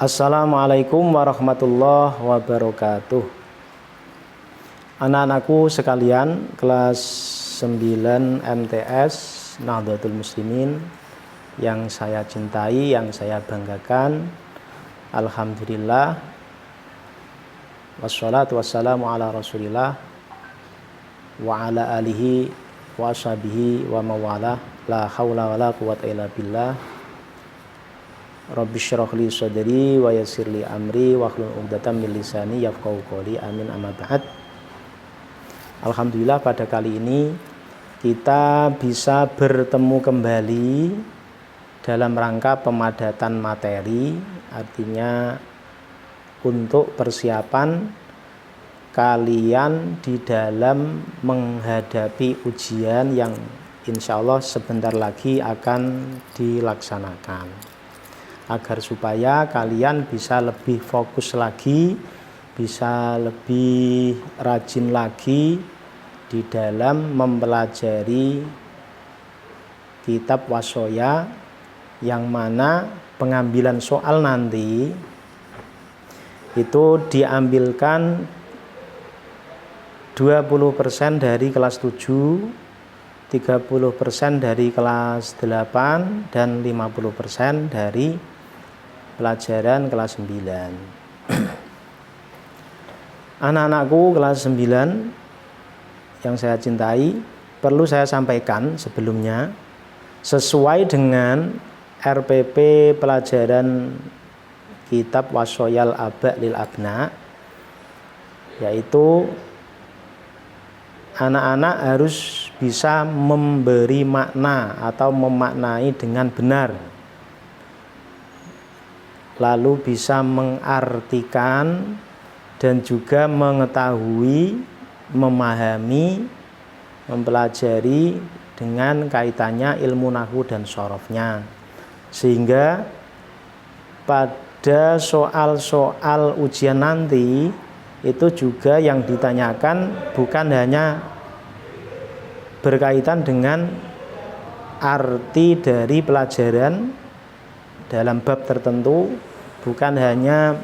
Assalamualaikum warahmatullahi wabarakatuh. Anak-anakku sekalian, kelas 9 MTS Nahdlatul Muslimin yang saya cintai, yang saya banggakan. Alhamdulillah, wassalatu wassalamu ala rasulillah wa ala alihi wa ashabihi wa mawalah, la hawla wa la quwata illa billah. Rabbi syrah li sadri wa yassir li amri wa hlul 'uqdatam min lisani yafqahu qawli. Amin, amma ba'd. Alhamdulillah, pada kali ini kita bisa bertemu kembali dalam rangka pemadatan materi, artinya untuk persiapan kalian di dalam menghadapi ujian yang insya Allah sebentar lagi akan dilaksanakan, agar supaya kalian bisa lebih fokus lagi, bisa lebih rajin lagi di dalam mempelajari kitab Wassoya, yang mana pengambilan soal nanti itu diambilkan 20% dari kelas 7, 30% dari kelas 8, dan 50% dari pelajaran kelas 9. Anak-anakku kelas 9 yang saya cintai, perlu saya sampaikan sebelumnya, sesuai dengan RPP pelajaran kitab Wassoyal Aba lil Abna, yaitu anak-anak harus bisa memberi makna atau memaknai dengan benar, lalu bisa mengartikan dan juga mengetahui, memahami, mempelajari dengan kaitannya ilmu nahwu dan shorofnya, sehingga pada soal-soal ujian nanti itu juga yang ditanyakan bukan hanya berkaitan dengan arti dari pelajaran dalam bab tertentu, bukan hanya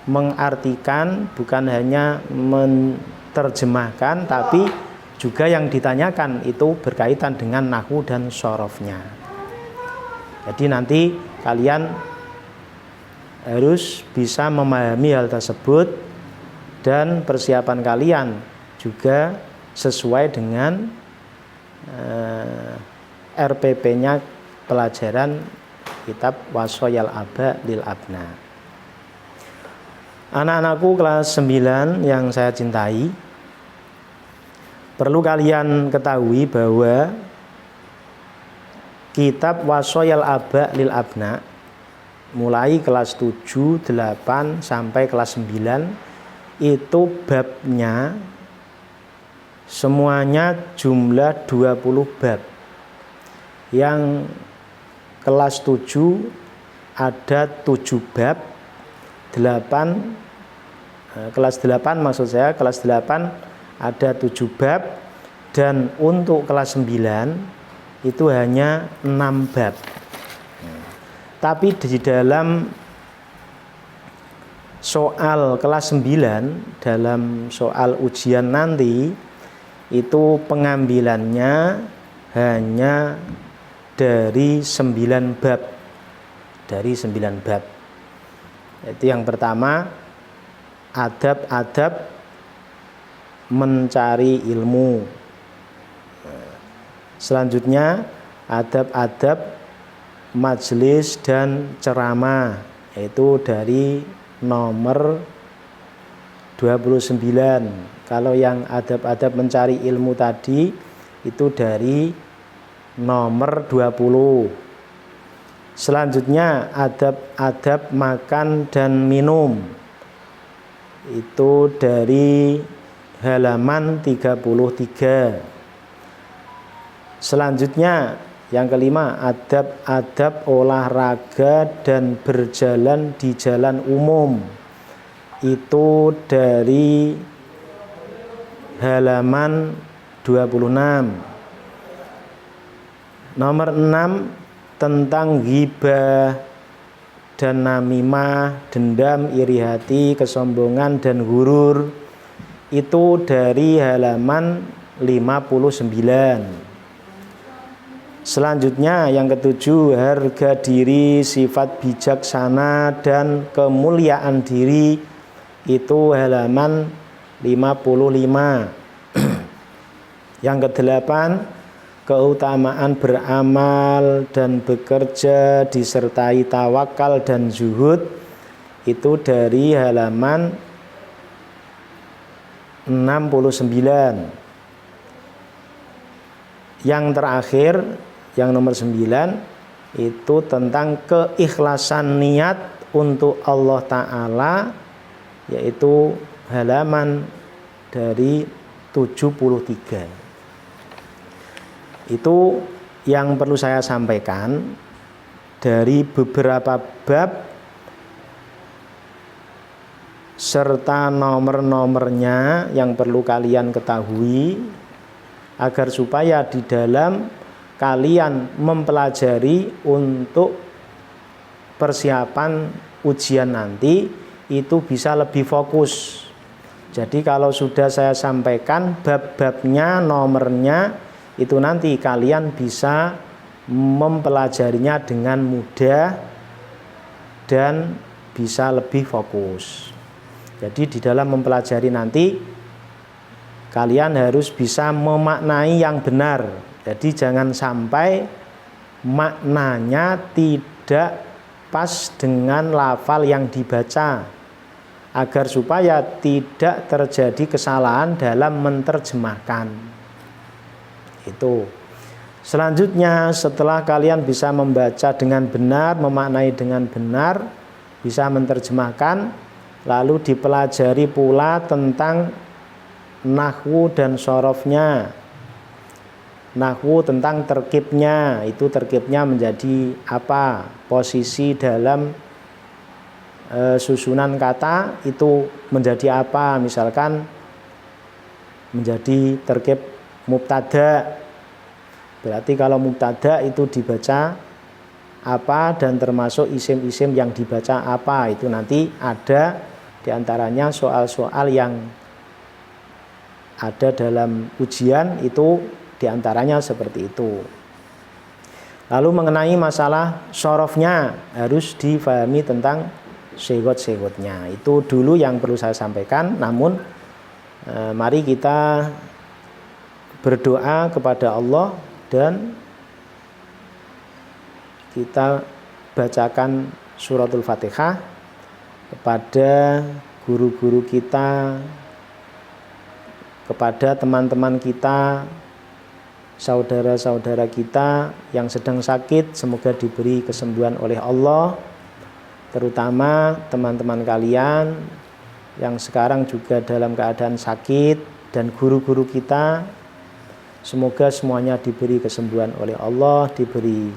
mengartikan, bukan hanya menerjemahkan, tapi juga yang ditanyakan itu berkaitan dengan nahwu dan shorofnya. Jadi nanti kalian harus bisa memahami hal tersebut, dan persiapan kalian juga sesuai dengan RPP-nya pelajaran kitab Wassoyal Aba lil Abna. Anak-anakku kelas 9 yang saya cintai, perlu kalian ketahui bahwa kitab Wassoyal Aba lil Abna mulai kelas 7, 8 sampai kelas 9 itu babnya semuanya jumlah 20 bab. Yang kelas 7 ada 7 bab, 8 kelas 8 maksud saya, kelas 8 ada 7 bab, dan untuk kelas 9 itu hanya 6 bab. Tapi di dalam soal kelas 9, dalam soal ujian nanti, itu pengambilannya hanya dari 9 bab. Dari 9 bab. Itu yang pertama, adab-adab mencari ilmu. Selanjutnya, adab-adab majelis dan ceramah, yaitu dari nomor 29. Kalau yang adab-adab mencari ilmu tadi itu dari nomor 20. Selanjutnya adab-adab makan dan minum, itu dari halaman 33. Selanjutnya yang kelima, adab-adab olahraga dan berjalan di jalan umum, itu dari halaman 26. Nomor 6, tentang ghibah dan namimah, dendam, iri hati, kesombongan dan gurur. Itu dari halaman 59. Selanjutnya yang ketujuh, harga diri, sifat bijaksana dan kemuliaan diri. Itu halaman 55. Yang kedelapan, keutamaan beramal dan bekerja disertai tawakal dan zuhud. Itu dari halaman 69. Yang terakhir, yang nomor 9, itu tentang keikhlasan niat untuk Allah Ta'ala, yaitu halaman dari 73. Itu yang perlu saya sampaikan dari beberapa bab serta nomor-nomornya yang perlu kalian ketahui, agar supaya di dalam kalian mempelajari untuk persiapan ujian nanti itu bisa lebih fokus. Jadi kalau sudah saya sampaikan bab-babnya, nomornya, itu nanti kalian bisa mempelajarinya dengan mudah dan bisa lebih fokus. Jadi di dalam mempelajari nanti kalian harus bisa memaknai yang benar. Jadi jangan sampai maknanya tidak pas dengan lafal yang dibaca, agar supaya tidak terjadi kesalahan dalam menerjemahkan. Itu. Selanjutnya, setelah kalian bisa membaca dengan benar, memaknai dengan benar, bisa menerjemahkan, lalu dipelajari pula tentang nahwu dan sorofnya. Nahwu tentang terkibnya, itu terkibnya menjadi apa, posisi dalam susunan kata itu menjadi apa, misalkan menjadi terkib mubtada, berarti kalau mubtada itu dibaca apa dan termasuk isim-isim yang dibaca apa, itu nanti ada diantaranya soal-soal yang ada dalam ujian itu diantaranya seperti itu. Lalu mengenai masalah sorofnya harus difahami tentang segot-segotnya. Itu dulu yang perlu saya sampaikan. Namun mari kita berdoa kepada Allah dan kita bacakan suratul Fatihah kepada guru-guru kita, kepada teman-teman kita, saudara-saudara kita yang sedang sakit, semoga diberi kesembuhan oleh Allah. Terutama teman-teman kalian yang sekarang juga dalam keadaan sakit, dan guru-guru kita, semoga semuanya diberi kesembuhan oleh Allah, diberi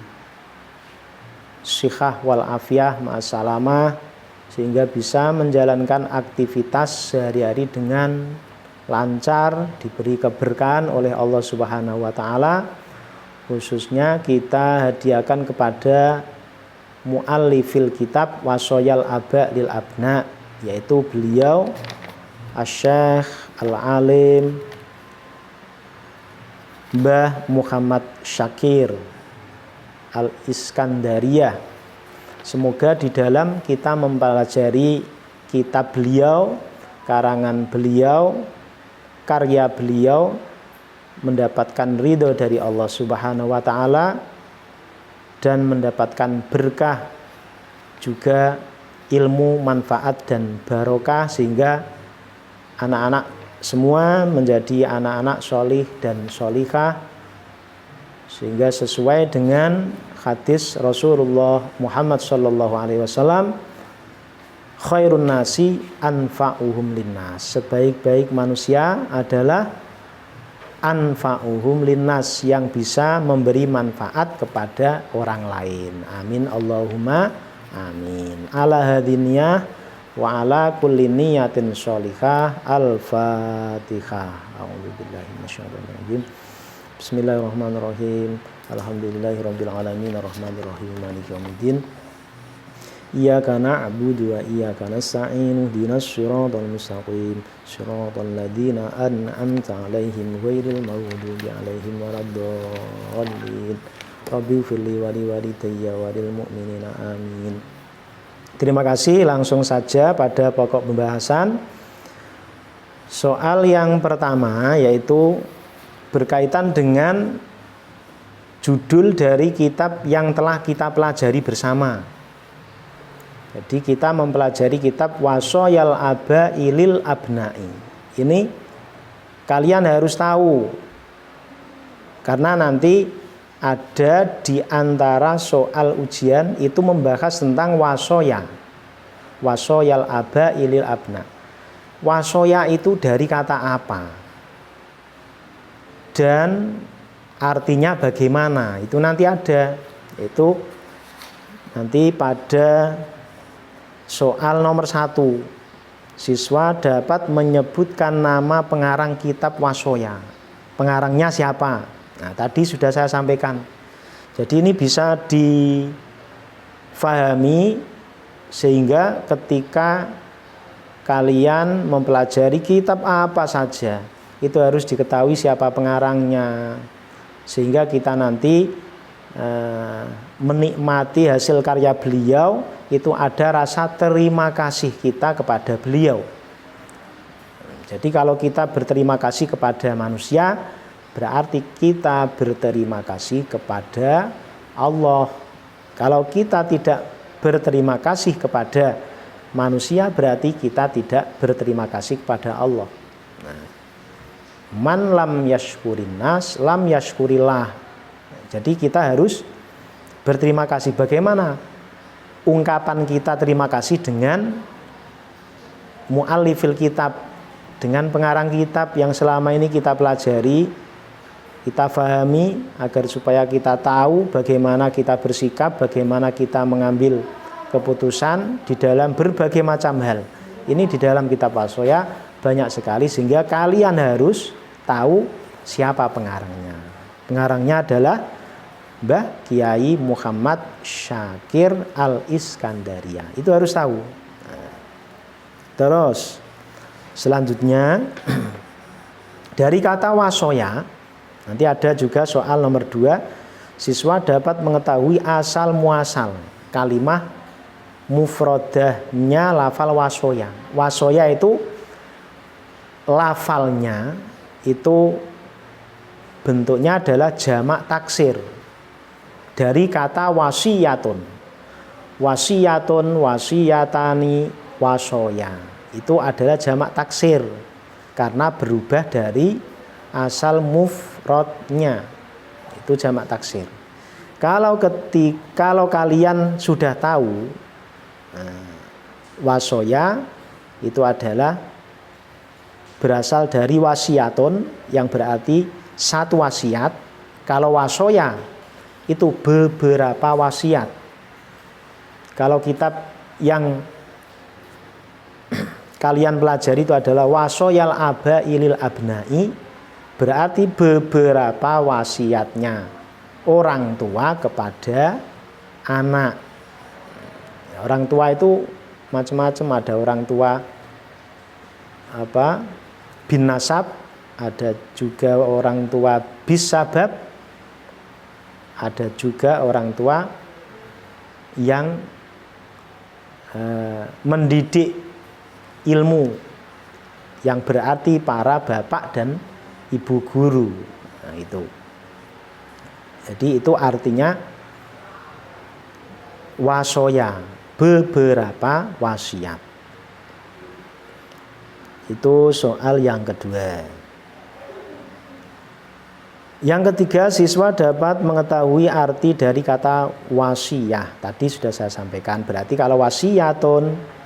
sihah wal afiyah ma'assalamah, sehingga bisa menjalankan aktivitas sehari-hari dengan lancar, diberi keberkahan oleh Allah Subhanahu wa taala. Khususnya kita hadiahkan kepada muallifil kitab wasoyal aba lil abna, yaitu beliau Asy-Syaikh Al-Alim Mbah Muhammad Syakir Al-Iskandariyah. Semoga di dalam kita mempelajari kitab beliau, karangan beliau, karya beliau, mendapatkan ridho dari Allah Subhanahu wa taala dan mendapatkan berkah juga, ilmu, manfaat dan barokah, sehingga anak-anak semua menjadi anak-anak sholih dan sholihah, sehingga sesuai dengan hadis Rasulullah Muhammad SAW, khairun nasi anfa'uhum linnas, sebaik-baik manusia adalah anfa'uhum linnas, yang bisa memberi manfaat kepada orang lain. Amin Allahumma amin. Ala hadiniyah wa ala kulli niyatin sholihah. Al-Fatihah. A'udzubillahi minasyaitonir rajim. Bismillahirrahmanirrahim. Alhamdulillahirabbil alamin arrahmanirrahim maliki yaumiddin. Iyyaka na'budu wa iyyaka nasta'in ihdinas siratal mustaqim siratal ladzina an'amta 'alaihim ghairil maghdubi 'alaihim waladdallin. Rabbi firli wa li walidayya wa lil mu'minina amin. Terima kasih, langsung saja pada pokok pembahasan. Soal yang pertama yaitu berkaitan dengan judul dari kitab yang telah kita pelajari bersama. Jadi kita mempelajari kitab Wasoyal Abailil Abna'i. Ini kalian harus tahu, karena nanti ada di antara soal ujian itu membahas tentang wasoya. Wasoyal Abailil Abna. Wasoya itu dari kata apa? Dan artinya bagaimana? Itu nanti ada. Itu nanti pada soal nomor 1. Siswa dapat menyebutkan nama pengarang kitab Wasoya. Pengarangnya siapa? Nah, tadi sudah saya sampaikan. Jadi ini bisa difahami sehingga ketika kalian mempelajari kitab apa saja, itu harus diketahui siapa pengarangnya, sehingga kita nanti menikmati hasil karya beliau itu ada rasa terima kasih kita kepada beliau. Jadi kalau kita berterima kasih kepada manusia, berarti kita berterima kasih kepada Allah. Kalau kita tidak berterima kasih kepada manusia, berarti kita tidak berterima kasih kepada Allah. Man lam yashkurin nas lam yashkurillah. Jadi kita harus berterima kasih. Bagaimana ungkapan kita terima kasih? Dengan mu'allifil kitab, dengan pengarang kitab yang selama ini kita pelajari, kita fahami, agar supaya kita tahu bagaimana kita bersikap, bagaimana kita mengambil keputusan di dalam berbagai macam hal. Ini di dalam kitab Wasoya banyak sekali, sehingga kalian harus tahu siapa pengarangnya. Pengarangnya adalah Mbah Kiai Muhammad Syakir Al-Iskandaria. Itu harus tahu. Terus selanjutnya dari kata wasoya, nanti ada juga soal nomor 2. Siswa dapat mengetahui asal muasal kalimah mufrodahnya lafal wasoya. Wasoya itu lafalnya itu bentuknya adalah jamak taksir dari kata wasiyatun. Wasiyatun, wasiyatani, wasoya. Itu adalah jamak taksir karena berubah dari asal mufrodnya, itu jamak taksir. Kalau kalian sudah tahu wasoya itu adalah berasal dari wasiyatun yang berarti satu wasiat. Kalau wasoya itu beberapa wasiat. Kalau kitab yang kalian pelajari itu adalah Wasoyal Abailil Abna'i, berarti beberapa wasiatnya orang tua kepada anak. Orang tua itu macam-macam, ada orang tua bin nasab, ada juga orang tua bis sabab, ada juga orang tua yang mendidik ilmu, yang berarti para bapak dan ibu guru. Nah, itu. Jadi itu artinya wasoya, beberapa wasiat. Itu soal yang kedua. Yang ketiga, siswa dapat mengetahui arti dari kata wasiyah. Tadi sudah saya sampaikan, berarti kalau wasiyatun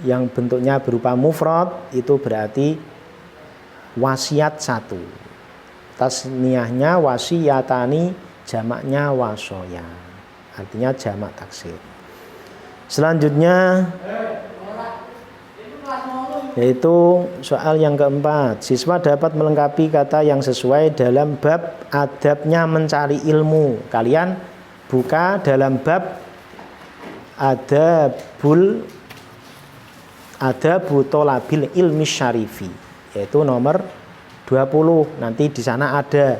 yang bentuknya berupa mufrad itu berarti wasiat satu. Tasniyahnya wasiyatani, jamaknya wasoya, artinya jamak taksir. Selanjutnya yaitu soal yang keempat, siswa dapat melengkapi kata yang sesuai dalam bab adabnya mencari ilmu. Kalian buka dalam bab adabu thalabil ilmi syarifi, yaitu nomor 20. Nanti di sana ada.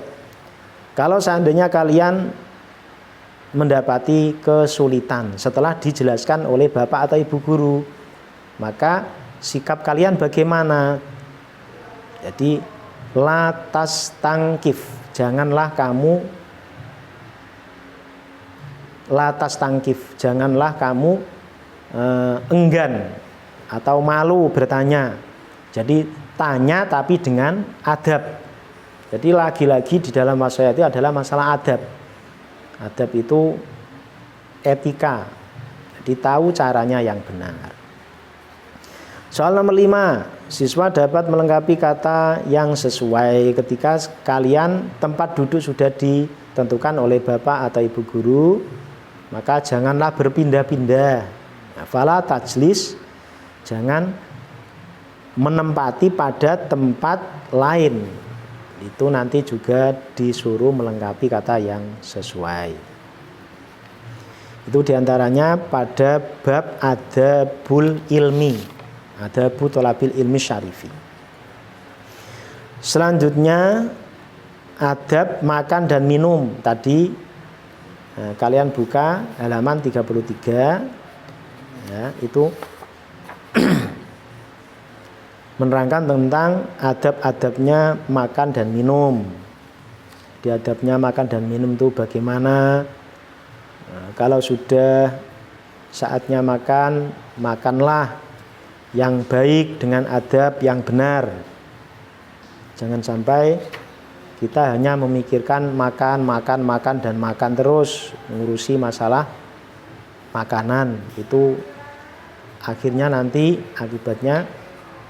Kalau seandainya kalian mendapati kesulitan setelah dijelaskan oleh bapak atau ibu guru, maka sikap kalian bagaimana? Jadi latas tangkif, janganlah kamu enggan atau malu bertanya. Jadi tanya tapi dengan adab. Jadi lagi-lagi di dalam wasiat itu adalah masalah adab. Adab itu etika. Jadi tahu caranya yang benar. Soal nomor 5, siswa dapat melengkapi kata yang sesuai ketika kalian tempat duduk sudah ditentukan oleh bapak atau ibu guru, maka janganlah berpindah-pindah. Fala tajlis, jangan menempati pada tempat lain. Itu nanti juga disuruh melengkapi kata yang sesuai. Itu diantaranya pada bab adabul ilmi, adabu thalabil ilmi syarifi. Selanjutnya adab makan dan minum. Tadi kalian buka halaman 33 ya, itu menerangkan tentang adab-adabnya makan dan minum. Di adabnya makan dan minum itu bagaimana? Kalau sudah saatnya makan, makanlah yang baik dengan adab yang benar. Jangan sampai kita hanya memikirkan makan dan makan terus, mengurusi masalah makanan. Itu akhirnya nanti akibatnya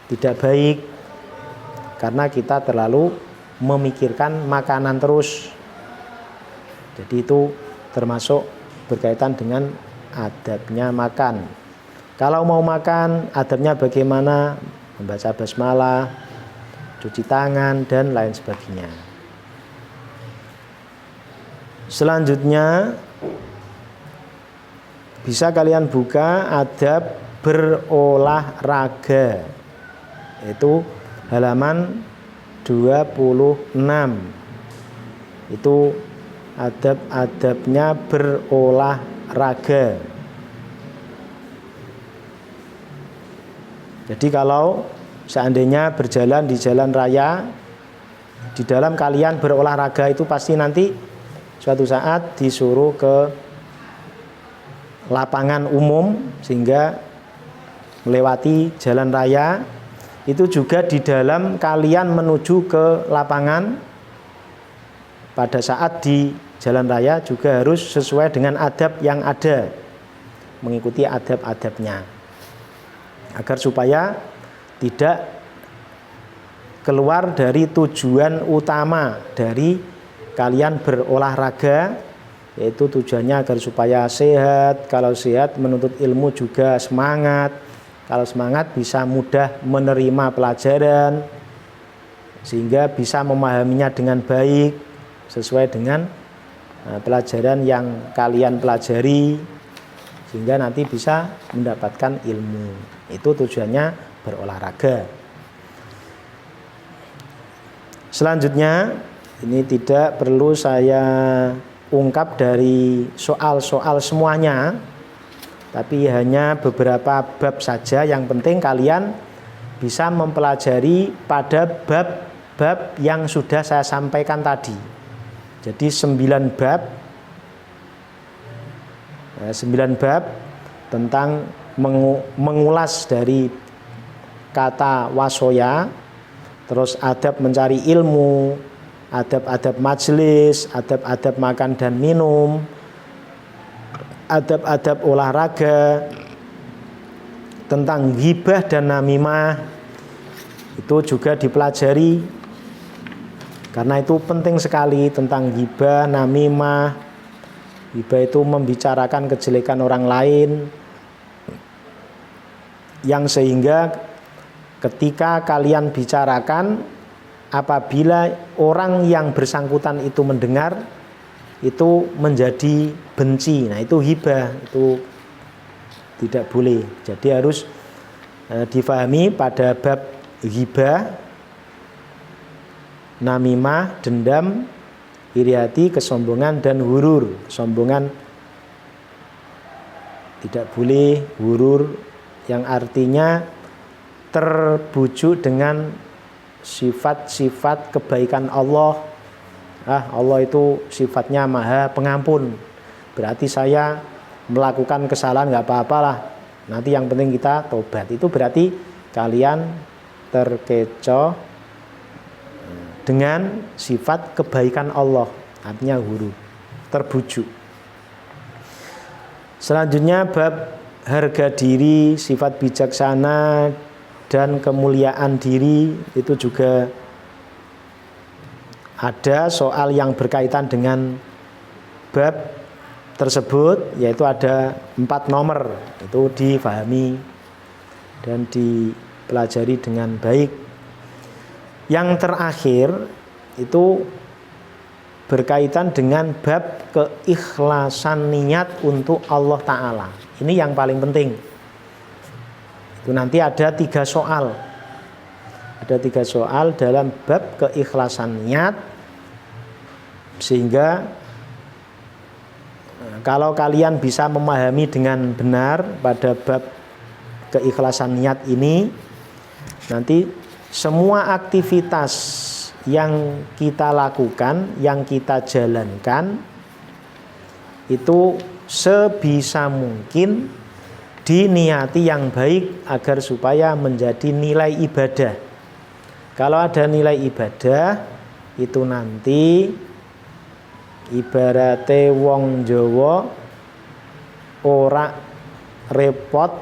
tidak baik, karena kita terlalu memikirkan makanan terus. Jadi itu termasuk berkaitan dengan adabnya makan. Kalau mau makan, adabnya bagaimana? Membaca basmalah, cuci tangan, dan lain sebagainya. Selanjutnya bisa kalian buka adab berolahraga, itu halaman 26. Itu adab-adabnya berolahraga. Jadi kalau seandainya berjalan di jalan raya, di dalam kalian berolahraga itu pasti nanti suatu saat disuruh ke lapangan umum, sehingga melewati jalan raya. Itu juga di dalam kalian menuju ke lapangan, pada saat di jalan raya juga harus sesuai dengan adab yang ada, mengikuti adab-adabnya, agar supaya tidak keluar dari tujuan utama dari kalian berolahraga, yaitu tujuannya agar supaya sehat. Kalau sehat menuntut ilmu juga semangat. Kalau semangat bisa mudah menerima pelajaran, sehingga bisa memahaminya dengan baik sesuai dengan pelajaran yang kalian pelajari, sehingga nanti bisa mendapatkan ilmu. Itu tujuannya berolahraga. Selanjutnya, ini tidak perlu saya ungkap dari soal-soal semuanya, tapi hanya beberapa bab saja. Yang penting kalian bisa mempelajari pada bab-bab yang sudah saya sampaikan tadi. Jadi 9 bab tentang mengulas dari kata wasoya, terus adab mencari ilmu, adab-adab majelis, adab-adab makan dan minum, adab-adab olahraga, tentang ghibah dan namimah. Itu juga dipelajari, karena itu penting sekali tentang ghibah, namimah. Ghibah itu membicarakan kejelekan orang lain, yang sehingga ketika kalian bicarakan, apabila orang yang bersangkutan itu mendengar, itu menjadi benci. Nah, itu hibah, itu tidak boleh. Jadi harus difahami pada bab ghibah, namimah, dendam, iri hati, kesombongan, dan hurur. Kesombongan tidak boleh, hurur yang artinya terbujuk dengan sifat-sifat kebaikan Allah. Allah itu sifatnya maha pengampun. Berarti saya melakukan kesalahan nggak apa-apalah. Nanti yang penting kita tobat. Itu berarti kalian terkecoh dengan sifat kebaikan Allah. Artinya huru, terbujuk. Selanjutnya bab harga diri, sifat bijaksana, dan kemuliaan diri. Itu juga ada soal yang berkaitan dengan bab tersebut, yaitu ada 4 nomor. Itu difahami dan dipelajari dengan baik. Yang terakhir itu berkaitan dengan bab keikhlasan niat untuk Allah Ta'ala. Ini yang paling penting. Itu nanti ada 3 soal. Ada 3 soal dalam bab keikhlasan niat, sehingga kalau kalian bisa memahami dengan benar pada bab keikhlasan niat ini, nanti semua aktivitas yang kita lakukan, yang kita jalankan, itu sebisa mungkin diniati yang baik agar supaya menjadi nilai ibadah. Kalau ada nilai ibadah, itu nanti ibarate wong Jawa ora repot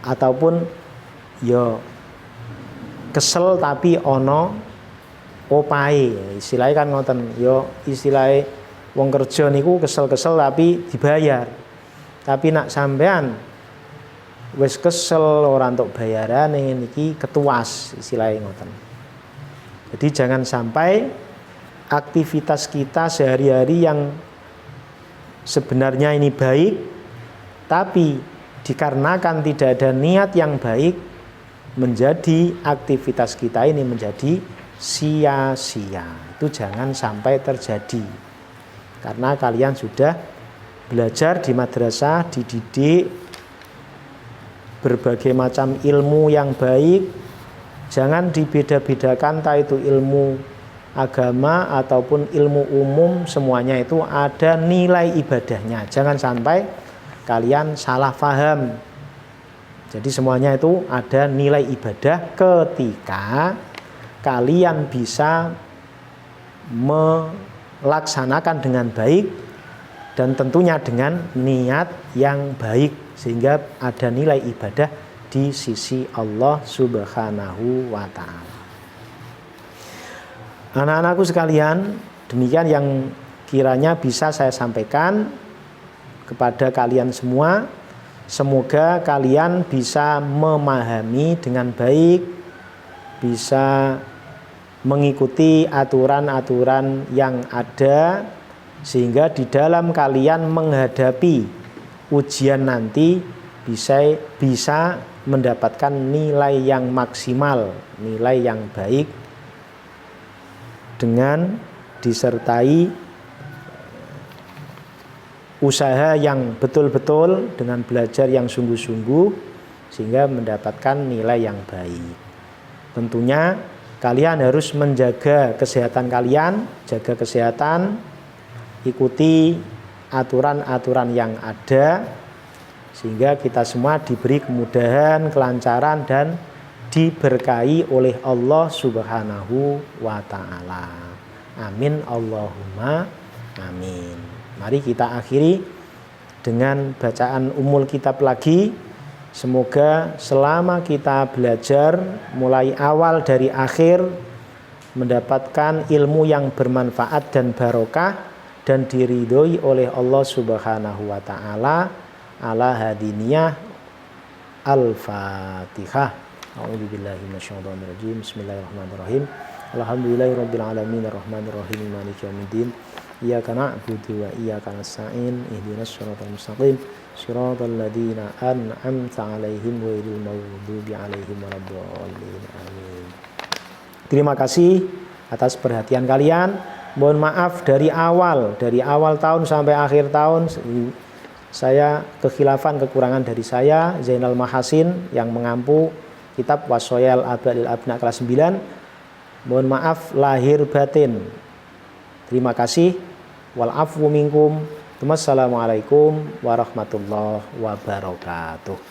ataupun ya kesel tapi ono opahe. Istilahnya kan ngoten, ya istilahnya wong kerja niku kesel-kesel tapi dibayar. Tapi nak sampean wis kesel ora entuk bayarane niki ketuas, istilahnya ngoten. Jadi jangan sampai aktivitas kita sehari-hari yang sebenarnya ini baik, tapi dikarenakan tidak ada niat yang baik, menjadi aktivitas kita ini menjadi sia-sia. Itu jangan sampai terjadi. Karena kalian sudah belajar di madrasah, dididik berbagai macam ilmu yang baik. Jangan dibeda-bedakan, entah itu ilmu agama ataupun ilmu umum, semuanya itu ada nilai ibadahnya. Jangan sampai kalian salah paham. Jadi semuanya itu ada nilai ibadah ketika kalian bisa melaksanakan dengan baik dan tentunya dengan niat yang baik, sehingga ada nilai ibadah di sisi Allah Subhanahu wa ta'ala. Anak-anakku sekalian, demikian yang kiranya bisa saya sampaikan kepada kalian semua. Semoga kalian bisa memahami dengan baik, bisa mengikuti aturan-aturan yang ada, sehingga di dalam kalian menghadapi ujian nanti bisa mendapatkan nilai yang maksimal, nilai yang baik, dengan disertai usaha yang betul-betul, dengan belajar yang sungguh-sungguh, sehingga mendapatkan nilai yang baik. Tentunya kalian harus menjaga kesehatan kalian, jaga kesehatan, ikuti aturan-aturan yang ada, sehingga kita semua diberi kemudahan, kelancaran, dan diberkahi oleh Allah Subhanahu wa ta'ala. Amin Allahumma amin. Mari kita akhiri dengan bacaan Ummul Kitab lagi. Semoga selama kita belajar mulai awal dari akhir mendapatkan ilmu yang bermanfaat dan barokah dan diridhoi oleh Allah Subhanahu wa ta'ala. Ala hadiniyah. Al-Fatihah. A'udzubillahi minasyaitonir rajim. Bismillahirrahmanirrahim. Alhamdulillahirabbil alamin arrahmanirrahim maliki yaumiddin. iyyaka na'budu wa iyyaka nasta'in ihdinas siratal mustaqim siratal ladzina an'amta 'alaihim ghairil maghdubi 'alaihim waladdallin. Amin. Terima kasih atas perhatian kalian. Mohon maaf dari awal tahun sampai akhir tahun saya kekhilafan, kekurangan dari saya Zainal Mahasin yang mengampu kitab Wasoyal Abadil Abna kelas 9. Mohon maaf lahir batin. Terima kasih. Wal afwu minkum. Wassalamualaikum warahmatullahi wabarakatuh.